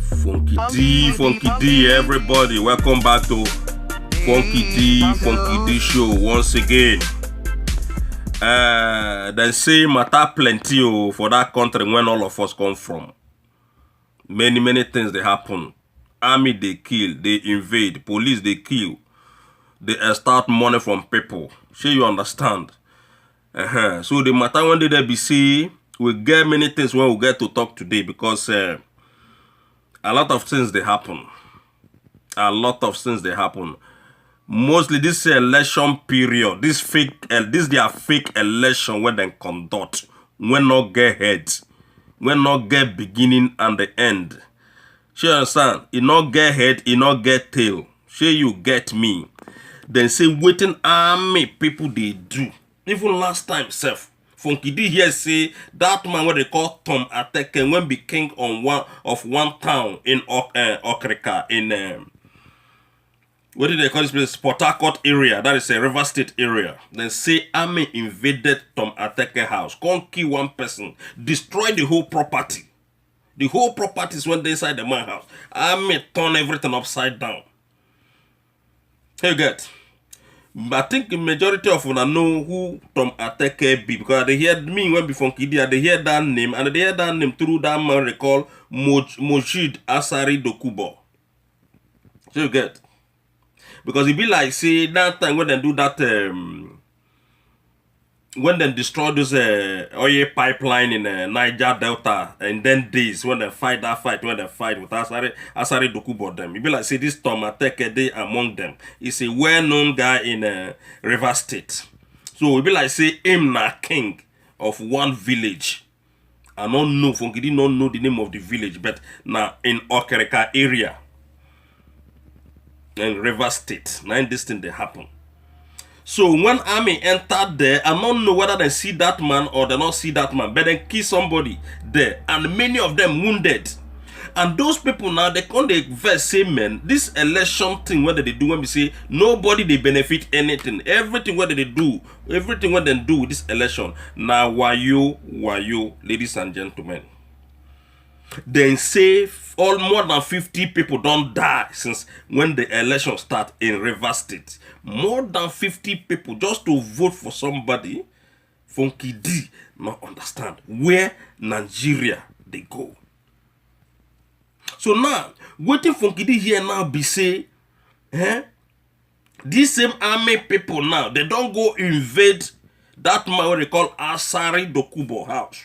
Funky D, everybody, welcome back to Funky D show once again. They say matter plenty for that country when all of us come from. Many things they happen. Army they kill, they invade, police they kill, they extort money from people. Sure you understand? So the matter one day they be see, we get many things when we get to talk today because a lot of things they happen. Mostly this election period, this their fake election when they conduct, when not get head, when not get beginning and the end. Sure you understand? It not get head, it not get tail. Sure you get me? Then say waiting army people they do. Even last time, self, Funky D here say that man what they call Tom Ateke when be king on one town in Okrika in what did they call this place? Port Harcourt area. That is a River State area. Then say army invaded Tom Ateke house, come kill one person, destroy the whole property. The whole properties went inside the man house. Army turn everything upside down. Hey, get. I think the majority of them know who Tom Ateke be because they hear me when before Funky D, they hear that name and they hear that name through that man they call Mojid Asari Dokubo. So you get, because it be like say that time when they do that when they destroy those oil pipeline in Niger Delta and then days when they fight with Asari Dokubo them. It be like say this Tom Ateke they among them. He's a well-known guy in River State. So it be like say him na king of one village. I don't know, Funky D don't know the name of the village, but now in Okereka area in River State. Now this thing they happen. So when army entered there, I don't know whether they see that man or they not see that man, but they kill somebody there, and many of them wounded. And those people now they come they verse say, man, this election thing what they do when we say nobody they benefit anything, everything what they do, everything what they do with this election. Now wayo, ladies and gentlemen. Then say all more than 50 people don't die since when the election start in River State. More than 50 people just to vote for somebody. Funky D not understand where Nigeria they go. So now waiting Funky D here now be say, these same army people now they don't go invade that man what they call Asari Dokubo house.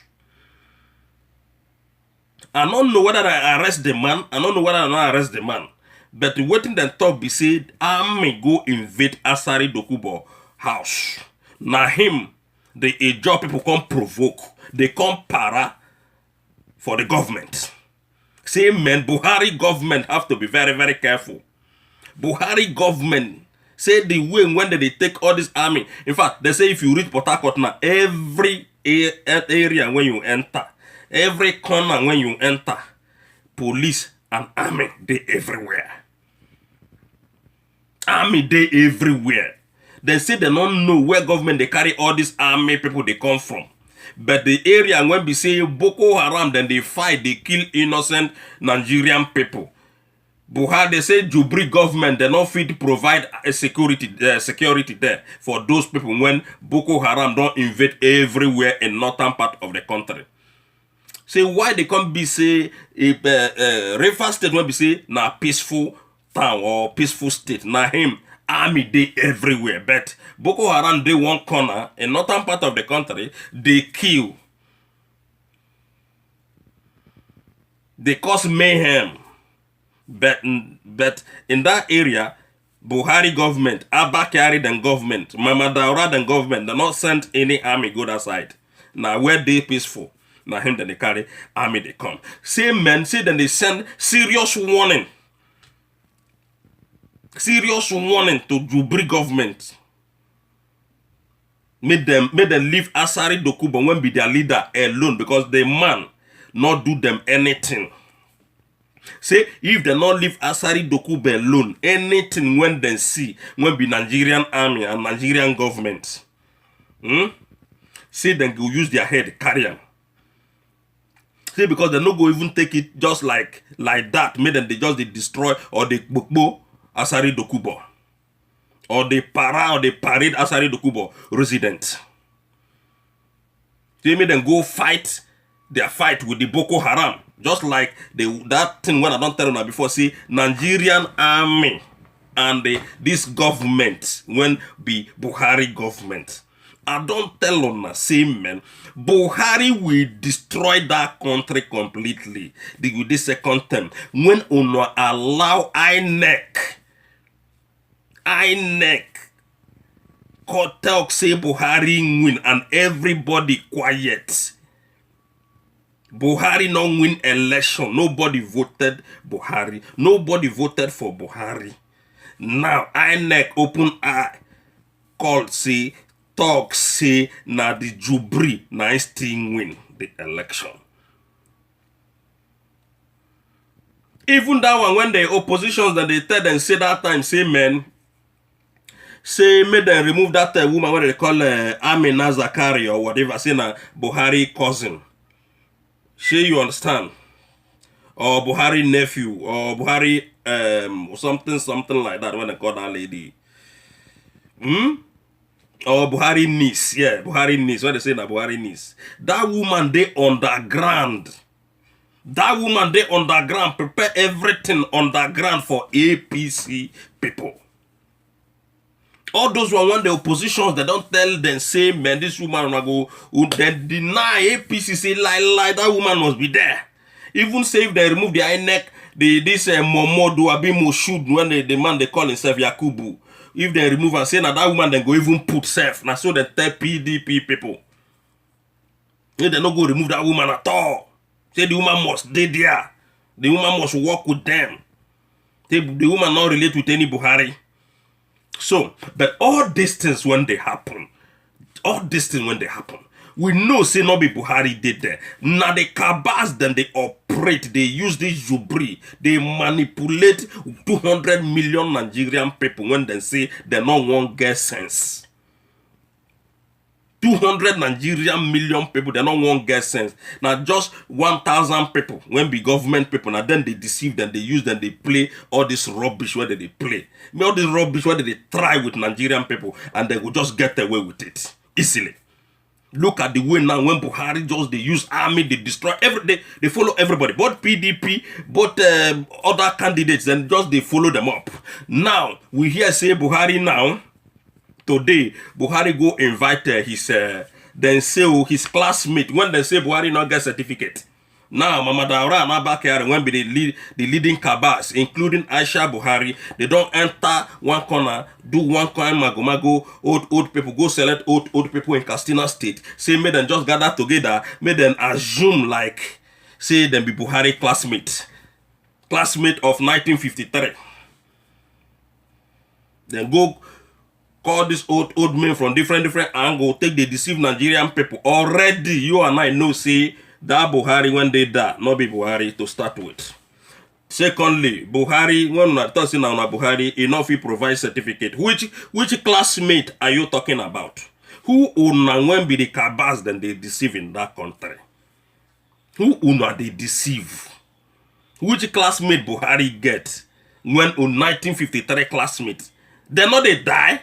I don't know whether I arrest the man. I don't know whether I not arrest the man. But waiting then talk be said, army go invade Asari Dokubo house. Now him, the job people come provoke. They come para for the government. Say man, Buhari government have to be very careful. Buhari government say the way when they take all this army. In fact, they say if you reach Port Harcourt now, every area when you enter, every corner when you enter, police and army, they everywhere. Army, they everywhere. They say they don't know where government they carry all these army people they come from. But the area when we say Boko Haram, then they fight, they kill innocent Nigerian people. Buhari, they say Jubri government, they don't fit provide a security there for those people when Boko Haram don't invade everywhere in northern part of the country. Say why they can't be say River State when we say na peaceful town or peaceful state. Now him army they everywhere, but Boko Haram they one corner in northern part of the country they kill, they cause mayhem. But in that area, Buhari government, Abba Kyari then government, Mama Daura then government, they not send any army go that side. Now where they peaceful. Now him then they carry army they come. Same men say then they send serious warning. Serious warning to Jubri government. Made them leave Asari Dokubo when be their leader alone because the man not do them anything. Say if they not leave Asari Dokubo alone, anything when they see when be Nigerian army and Nigerian government. Say then go use their head carry them. Say because they no go even take it just like that, make them they just they destroy or they gbogbo Asari Dokubo. Or they parade Asari Dokubo resident. They made them go fight their fight with the Boko Haram. Just like that thing when I don't tell you before, see Nigerian army and this government when be Buhari government. I don't tell you, say man, Buhari will destroy that country completely with this second term. When uno allow INEC talk say Buhari win and everybody quiet. Buhari no win election. Nobody voted Buhari. Nobody voted for Buhari. Now INEC open eye call say talk say na the Jubri na still win the election. Even that one when the oppositions that they tell them say that time say man. Say made them remove that woman what they call Amina Zakari or whatever, say na Buhari cousin. Say you understand? Or Buhari nephew or Buhari something like that when they call that lady. Or Buhari niece, yeah, Buhari niece. What they say na Buhari niece. That woman they underground. That woman they underground prepare everything underground for APC people. All those who want the oppositions, they don't tell them, say, man, this woman will go, then deny APC, say, lie, that woman must be there. Even say if they remove the INEC, this Momodu Abimo shoot when the man they call himself Yakubu. If they remove and say, now that woman then go even put self. Now so they tell PDP people. If they not go remove that woman at all. Say the woman must stay there. The woman must work with them. Say the woman not relate with any Buhari. So, but all these things when they happen, we know say no be Buhari did there. Now the cabals then they operate, they use this Jubri, they manipulate 200 million Nigerian people when they say they no one get sense. 200 Nigerian million people, they don't want get sense. Now just 1,000 people, when be government people, now then they deceive them, they use them, they play all this rubbish where they play. All this rubbish where they try with Nigerian people and they will just get away with it easily. Look at the way now when Buhari just they use army, they destroy they follow everybody, both PDP, both other candidates, and just they follow them up. Now we hear say Buhari now. Today, Buhari go invite his classmate when they say Buhari not get certificate. Now, Mama Daura now back here when be the leading cabals, including Aisha Buhari, they don't enter one corner, do one corner mago, old people, go select old people in Castina State, say make them just gather together, make them assume like, say them be Buhari classmate of 1953. Then go call this old men from different angles, take the deceive Nigerian people. Already, you and I know, say, that Buhari, when they die, not be Buhari to start with. Secondly, Buhari, when we're talking about Buhari, enough he provides certificate. Which classmate are you talking about? Who when be the cabals then they deceive in that country? Who they deceive? Which classmate Buhari get when 1953 classmate? They know they die.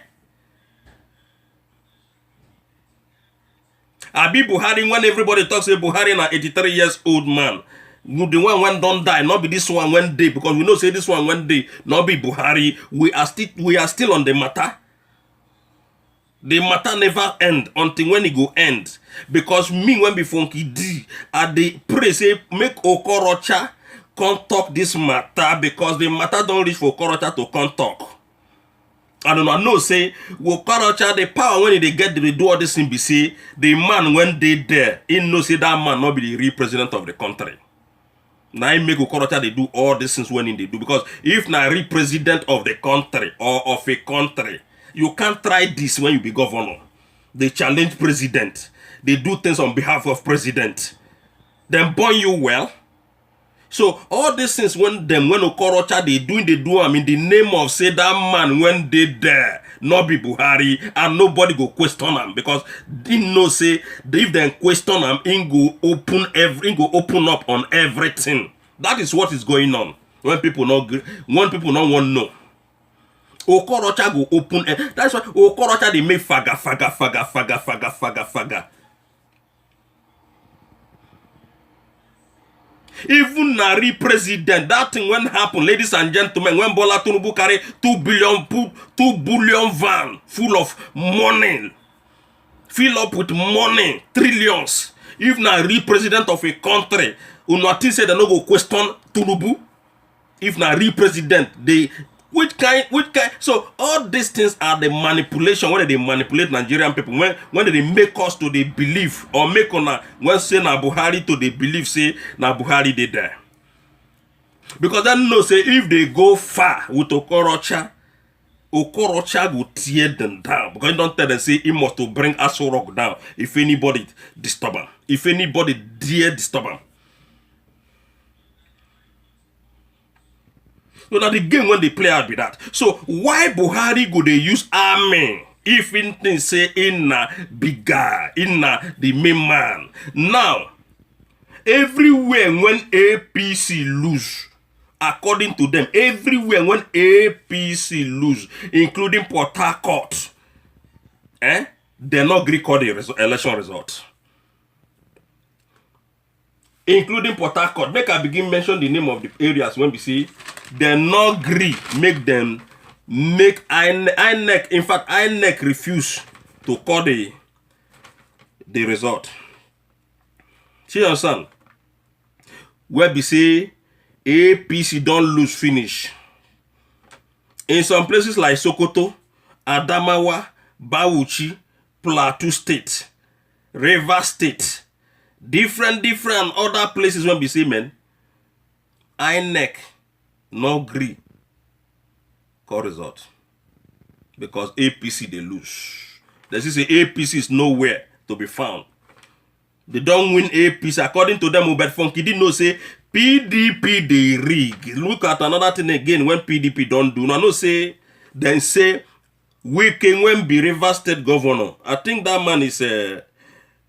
Abi Buhari, when everybody talks about Buhari, na 83 years old man. The one when don't die, not be this one one day, because we know say this one one day, not be Buhari. We are still on the matter. The matter never end until when it go end. Because me when be Funky D, I dey pray say make Okorocha come talk this matter, because the matter don't reach for Okorocha to come talk. I don't know, say, Okorocha, the power when they get to do all this thing, be say, the man when they there, he know say that man not be the real president of the country. Now I make Okorocha they do all these things when they do, because if na real president of the country or of a country, you can't try this when you be governor. They challenge president. They do things on behalf of president. Then born you well. So all these things when Okorocha they do in the name of say that man when they there, not be Buhari, and nobody go question him because didn't know say if they question him, he go open up on everything. That is what is going on when people not want to know. Okorocha go open. That's why Okorocha they make faga. Even Nari president, that thing when happen, ladies and gentlemen, when Bola Tinubu carry 2 billion van full of money, fill up with money, trillions. If Nari president of a country, Unati say they no go question Tinubu. If Nari president, they which kind? So all these things are the manipulation when they manipulate Nigerian people. When they make us to they believe or make on when say na Buhari to they believe say na Buhari they there. Because they know say if they go far with Okorocha will tear them down. Because you don't tell them say he must to bring Aso Rock down if anybody disturb him. If anybody dare disturb him. So now the game when they play out with that. So why Buhari go they use army if anything say inna big guy, inna the main man? Now everywhere when APC lose, according to them, everywhere when APC lose, including Port Harcourt, they not agree call the election result. Including Port Harcourt. Make I begin mention the name of the areas when we see they not agree make INEC. In fact, INEC refuse to call the result. See understand? Where we say APC don't lose finish. In some places like Sokoto, Adamawa, Bauchi, Plateau State, Rivers State, different other places when we say man, INEC no agree call result because APC they lose. They say APC is nowhere to be found. They don't win APC according to them. But Funky didn't know say PDP they rig. Look at another thing again when PDP don't do. No say then say we can when be Rivers State governor. I think that man is a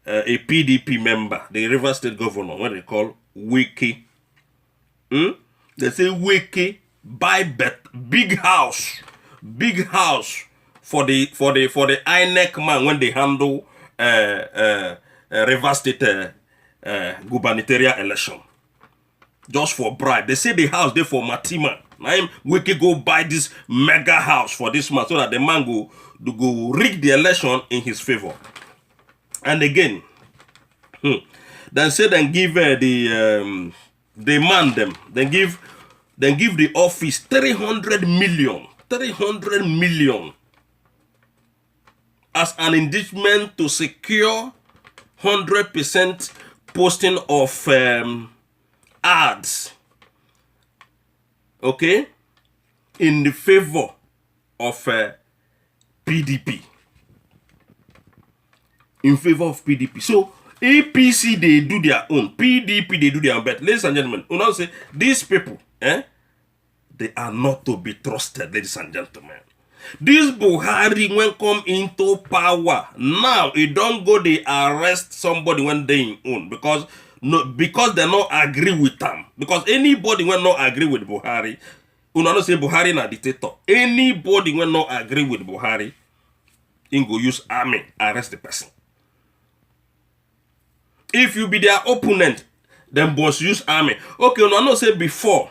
PDP member, the Rivers State governor. What they call Wiki. They say Wiki buy big house for the INEC man when they handle Rivers State gubernatorial election. Just for bribe. They say the house there for Matima. Now Wiki go buy this mega house for this man so that the man go rig the election in his favor. And again, then say then give the man them. Then give the office 300 million as an indictment to secure 100% posting of ads, okay, in the favor of PDP. In favor of PDP. So APC they do their own, PDP they do their own. But ladies and gentlemen, you know say these people, they are not to be trusted, ladies and gentlemen. This Buhari when come into power, now he don't go they arrest somebody when they in own because they not agree with them. Because anybody when not agree with Buhari, you know say Buhari na dictator. Anybody when not agree with Buhari, he go use army arrest the person. If you be their opponent, then boss use army. Okay, no, I know say before,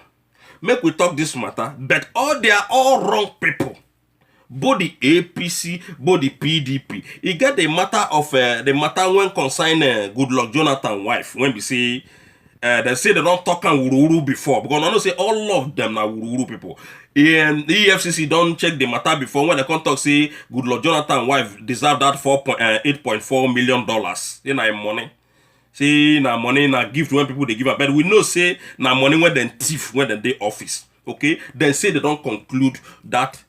make we talk this matter, but they are all wrong people. Both the APC, both the PDP. It get the matter of the matter when concern Goodluck Jonathan wife. When we say they say they don't talk on Wuru before, because I know say all of them are Wuru people. And the EFCC don't check the matter before when they come talk say Goodluck Jonathan wife deserve that $8.4 million. You know money. Say na money na gift when people they give up, but we know say na money when they thief when they office. Okay, then say they don't conclude that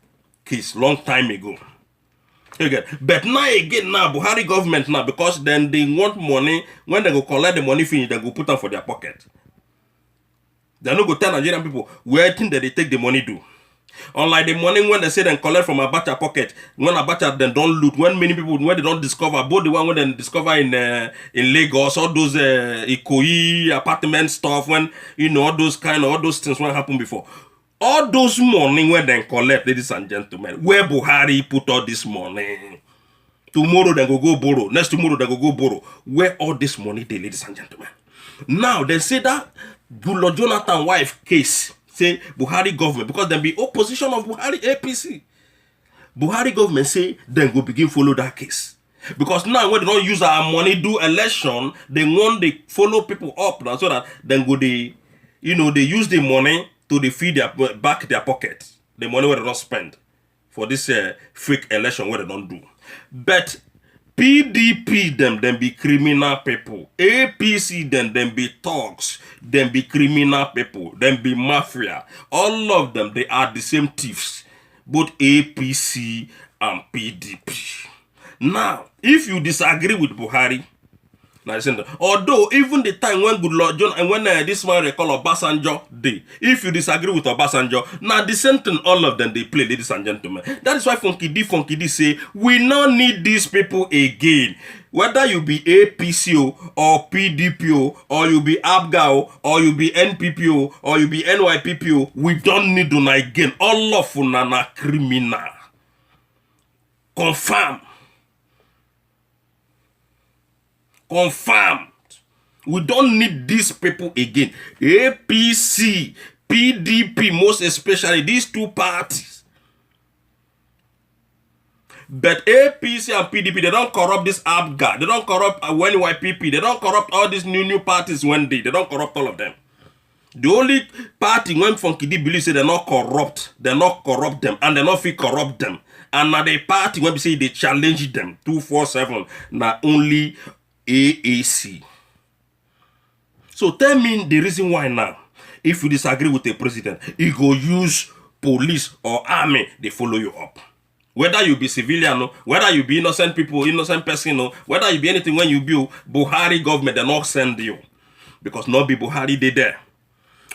case long time ago. Okay, but now again now Buhari government now because then they want money when they go collect the money finish they go put them for their pocket. They no go tell Nigerian people where think that they take the money do. Unlike the money when they say they collect from Abacha pocket, when Abacha then don't loot, when many people when they don't discover, both the one when they discover in Lagos, all those Ikoyi apartment stuff, when you know all those things when happen before. All those money when they collect, ladies and gentlemen, where Buhari put all this money. Tomorrow they go borrow. Next tomorrow they go borrow. Where all this money they, ladies and gentlemen. Now they say that Goodluck Jonathan wife case, say Buhari government, because there be opposition of Buhari APC. Buhari government say then go begin follow that case. Because now when they don't use our money do election, they want they follow people up now so that then go they, you know, they use the money to they feed their back their pocket. The money where they don't spend for this fake election where they don't do. But PDP them be criminal people. APC them be thugs. Them be criminal people. Them be mafia. All of them, they are the same thieves. Both APC and PDP. Now, if you disagree with Buhari, now listen, although even the time when Goodluck John and when this man they call Obasanjo day, if you disagree with Obasanjo, now the same thing all of them they play, ladies and gentlemen. That is why Funky D say we not need these people again. Whether you be APCO or PDPO or you be ABGAO or you be NPPO or you be NYPPO, we don't need them again. All of them are criminal. Confirm. Confirmed. We don't need these people again. APC, PDP, most especially these two parties. But APC and PDP, they don't corrupt this ABGA. They don't corrupt NYPP. They don't corrupt all these new parties one day. They don't corrupt all of them. The only party when Funky D believes they're not corrupt them, and they're not feel corrupt them. And now the party when we say they challenge them 247, now only AAC. So tell me the reason why now, if you disagree with the president, he go use police or army, they follow you up. Whether you be civilian, whether you be innocent people, innocent person, whether you be anything, when you be Buhari government, they not send you. Because not be Buhari they there.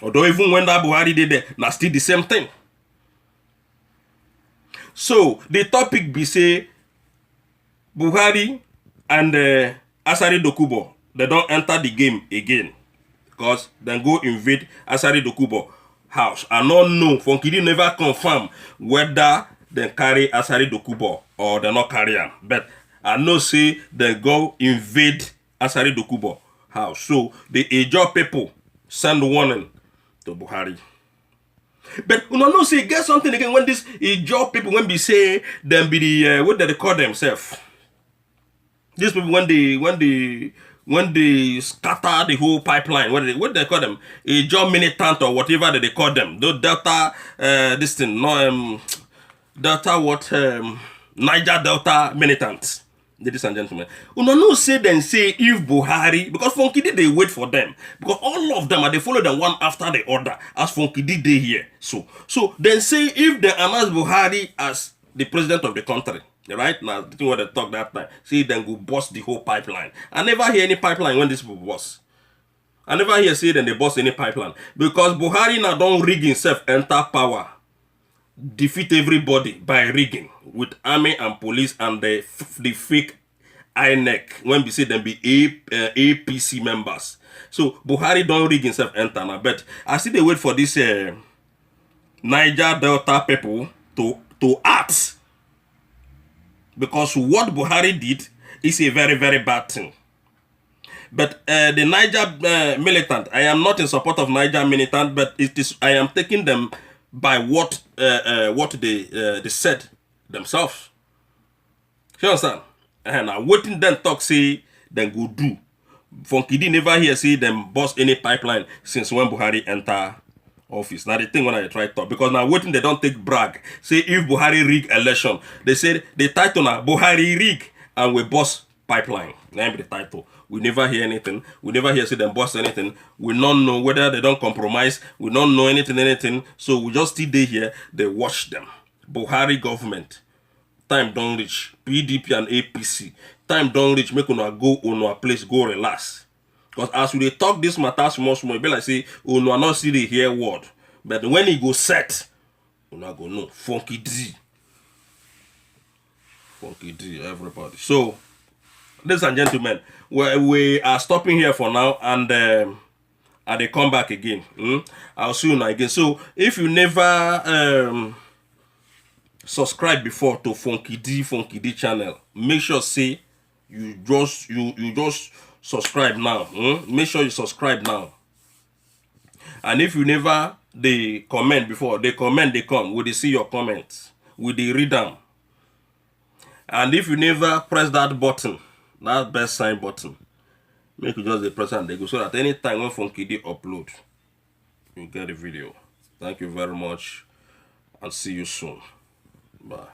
Although even when that Buhari they there, now still the same thing. So the topic be say Buhari and Asari Dokubo, they don't enter the game again. Because then go invade Asari Dokubo house. I don't know, Funky D never confirm whether they carry Asari Dokubo or they not carry him. But I know say they go invade Asari Dokubo house. So the Ijaw people send warning to Buhari. But you know say get something again when this Ijaw people when we say them be the what they call themselves. These people when they scatter the whole pipeline, what they call them? Ijaw militant or whatever that they call them. The Delta this thing, no Delta what Niger Delta militants. Ladies and gentlemen. You know say then say if Buhari, because Funky D they wait for them. Because all of them are they follow them one after the other as Funky D they here. So then say if they announce Buhari as the president of the country. Right now, the thing what they talk that time, see then go bust the whole pipeline. I never hear any pipeline when this people bust. I never hear say then they bust any pipeline. Because Buhari now don't rig himself enter power. Defeat everybody by rigging with army and police and the fake INEC when we say them be APC members. So Buhari don't rig himself enter now. But I see they wait for this Niger Delta people to act. Because what Buhari did is a very, very bad thing. But the Niger militant, I am not in support of Niger militant, but it is I am taking them by what they said themselves. You understand? And I'm waiting them talk say then go do. Funky D never hear say them bust any pipeline since when Buhari enter office. Now the thing when I try to talk, because now waiting they don't take brag. Say if Buhari rig election, they say the title now Buhari rig and we bust pipeline. Name the title. We never hear anything. We never hear say them bust anything. We don't know whether they don't compromise. We don't know anything. So we just stay here. They watch them. Buhari government. Time don't reach. PDP and APC. Time don't reach. Make una go on our place. Go relax. Because as we talk this matter small, it be like say, oh no, I not see the hear word. But when he go set, You not go know. Funky D. Funky D, everybody. So, ladies and gentlemen, we are stopping here for now, and they come back again. I'll see you now again. So, if you never subscribe before to Funky D channel, make sure say you just subscribe now. Make sure you subscribe now. And if you never they comment before, they comment, they come. Will they see your comments? Will they read them? And if you never press that button, that best sign button, make you just the press and they go, so that anytime when Funky D upload, you get a video. Thank you very much, and see you soon. Bye.